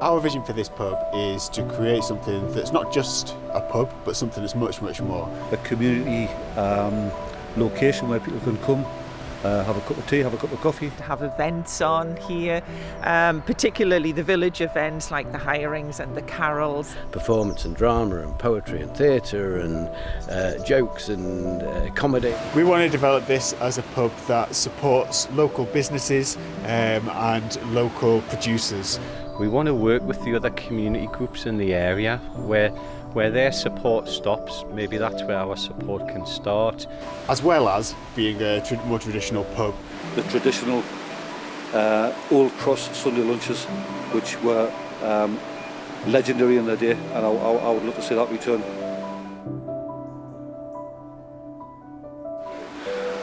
Our vision for this pub is to create something that's not just a pub, but something that's much, much more. A community location where people can come, have a cup of tea, have a cup of coffee. Have events on here, particularly the village events like the hirings and the carols. Performance and drama and poetry and theatre and jokes and comedy. We want to develop this as a pub that supports local businesses and local producers. We want to work with the other community groups in the area where their support stops, maybe that's where our support can start. As well as being a more traditional pub. The traditional Old Cross Sunday lunches, which were legendary in their day, and I would love to see that return.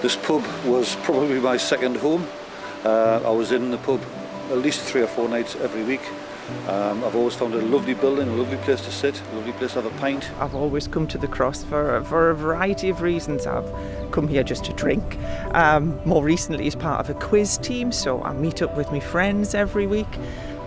This pub was probably my second home. I was in the pub at least 3 or 4 nights every week. I've always found it a lovely building, a lovely place to sit, a lovely place to have a pint. I've always come to the Cross for a variety of reasons. I've come here just to drink. More recently as part of a quiz team, so I meet up with my friends every week.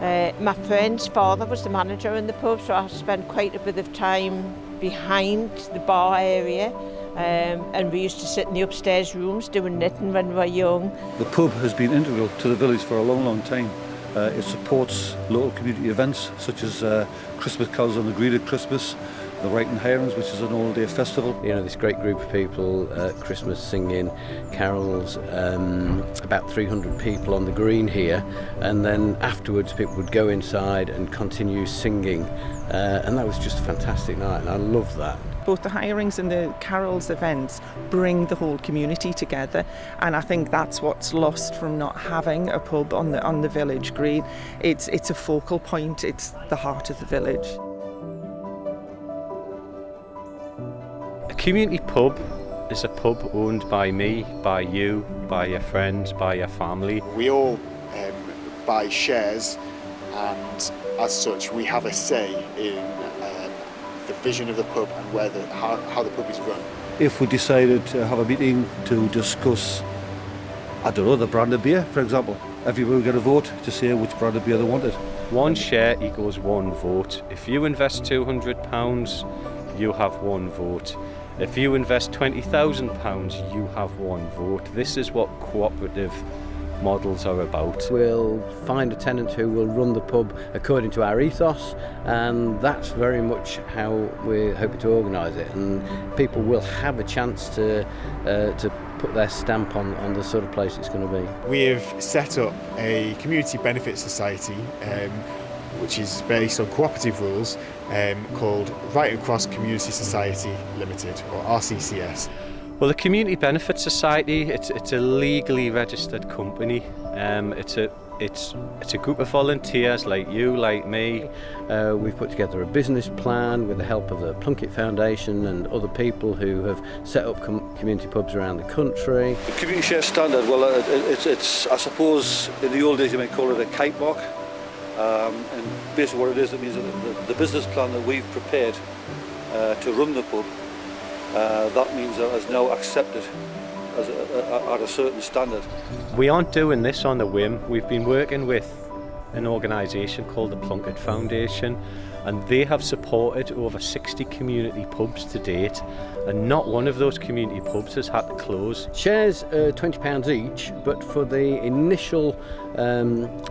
My friend's father was the manager in the pub, so I spent quite a bit of time behind the bar area. And we used to sit in the upstairs rooms doing knitting when we were young. The pub has been integral to the village for a long, long time. It supports local community events such as Christmas carols on the Green at Christmas, the Ryton Hirings, which is an all-day festival. You know, this great group of people at Christmas singing carols, about 300 people on the green here, and then afterwards people would go inside and continue singing, and that was just a fantastic night, and I love that. Both the hirings and the carols events bring the whole community together, and I think that's what's lost from not having a pub on the village green. It's a focal point, it's the heart of the village. A community pub is a pub owned by me, by you, by your friends, by your family. We all buy shares, and as such we have a say in the vision of the pub and how the pub is run. If we decided to have a meeting to discuss, I don't know, the brand of beer, for example, everybody would get a vote to say which brand of beer they wanted. One share equals one vote. If you invest £200, you have one vote. If you invest £20,000, you have one vote. This is what cooperative models are about. We'll find a tenant who will run the pub according to our ethos, and that's very much how we're hoping to organise it, and people will have a chance to put their stamp on the sort of place it's going to be. We have set up a community benefit society which is based on cooperative rules called Ryton Cross Community Society Limited, or RCCS. Well, the Community Benefit Society, it's a legally registered company. It's a group of volunteers like you, like me. We've put together a business plan with the help of the Plunkett Foundation and other people who have set up community pubs around the country. The community share standard, well, it's I suppose in the old days you might call it a kite mark. And basically what it is, it means that the business plan that we've prepared to run the pub, that means that it's now accepted as at a certain standard. We aren't doing this on a whim. We've been working with an organisation called the Plunkett Foundation, and they have supported over 60 community pubs to date, and not one of those community pubs has had to close. Shares are £20 each, but for the initial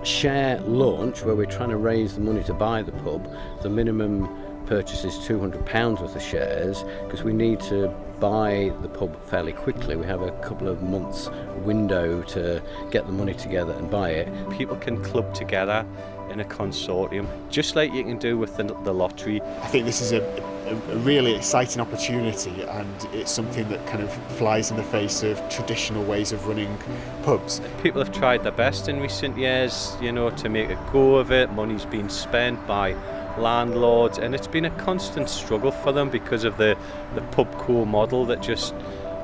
share launch, where we're trying to raise the money to buy the pub, the minimum purchase is £200 worth of shares, because we need to buy the pub fairly quickly. We have a couple of months window to get the money together and buy it. People can club together in a consortium, just like you can do with the lottery. I think this is a really exciting opportunity, and it's something that kind of flies in the face of traditional ways of running pubs. People have tried their best in recent years, to make a go of it. Money's been spent by landlords, and it's been a constant struggle for them because of the pub co model that just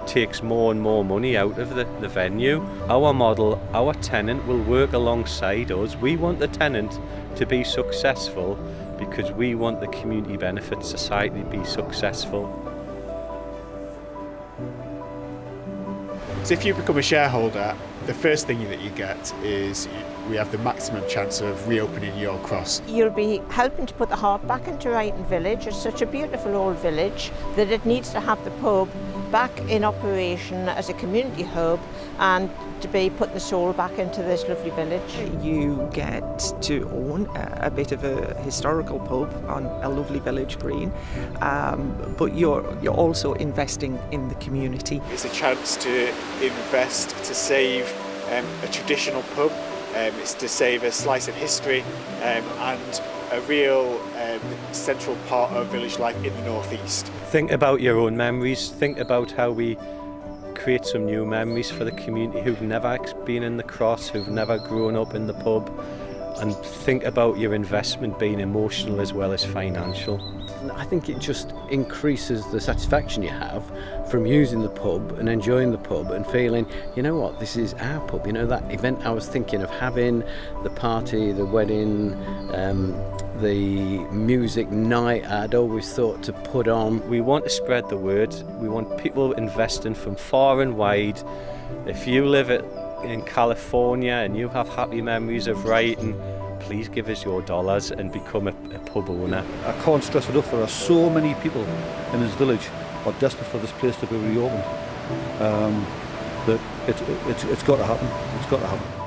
takes more and more money out of the venue. Our model, our tenant will work alongside us. We want the tenant to be successful because we want the Community Benefit Society to be successful. So if you become a shareholder, The first thing that you get is we have the maximum chance of reopening your cross. You'll be helping to put the heart back into Ryton village. It's such a beautiful old village that it needs to have the pub back in operation as a community hub and to be putting the soul back into this lovely village. You get to own a bit of a historical pub on a lovely village green, but you're also investing in the community. It's a chance to invest to save a traditional pub. It's to save a slice of history and a real central part of village life in the northeast. Think about your own memories. Think about how we create some new memories for the community who've never been in the cross, who've never grown up in the pub, and think about your investment being emotional as well as financial. I think it just increases the satisfaction you have from using the pub and enjoying the pub and feeling, you know what, this is our pub. You know, that event I was thinking of having, the party, the wedding, the music night I'd always thought to put on. We want to spread the word. We want people investing from far and wide. If you live in California and you have happy memories of Ryton, please give us your dollars and become a pub owner. I can't stress enough, there are so many people in this village who are desperate for this place to be reopened. That it's got to happen. It's got to happen.